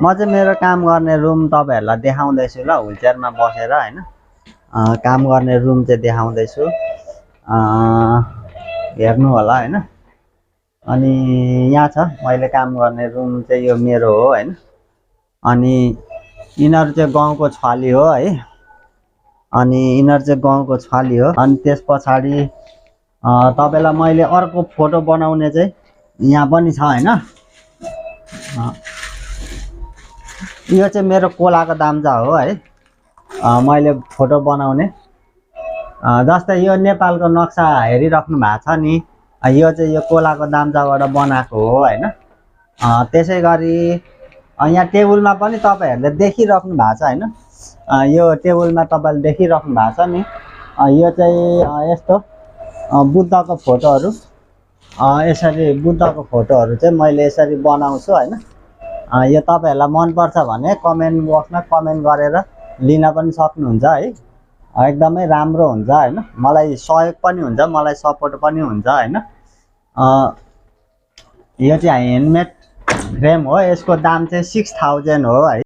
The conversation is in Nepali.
म चाहिँ मेरो काम गर्ने रुम तपाईहरुलाई देखाउँदैछु ल, व्हीलचेयरमा बसेर हैन। काम गर्ने रुम चाहिँ देखाउँदैछु, हेर्नु होला हैन। अनि यहाँ छ मैले काम गर्ने रुम चाहिँ यो मेरो हो हैन। अनि यिनीहरु चाहिँ गाउँको छली हो है। अनि यिनीहरु चाहिँ गाउँको छली हो। अनि त्यसपछि तपाईलाई मैले अर्को फोटो बनाउने चाहिँ यहाँ पनि छ हैन। यो चाहिँ मेरो कोलाको दाम्चा हो है। मैले फोटो बनाउने जस्तै यो नेपालको नक्सा हेरिराख्नु भएको छ नि, यो चाहिँ यो कोलाको दाम्चाबाट बनाएको हो हैन। त्यसैगरी यहाँ टेबलमा पनि तपाईहरुले देखिराख्नु भएको छ हैन। यो टेबलमा तपाईले देखिराख्नु भएको छ नि, यो चाहिँ यस्तो बुद्धको फोटोहरु, यसरी बुद्धको फोटोहरु चाहिँ मैले यसरी बनाउँछु हैन। यो तपाईहरुलाई मन पर्छ भने कमेन्ट बक्समा कमेन्ट गरेर लिन पनि सक्नुहुन्छ है। एकदमै राम्रो हुन्छ हैन, मलाई सहयोग पनि हुन्छ, मलाई सपोर्ट पनि हुन्छ हैन। यो चाहिँ ह्यान्डमेड फ्रेम हो, यसको दाम चाहिँ 6000 हो है।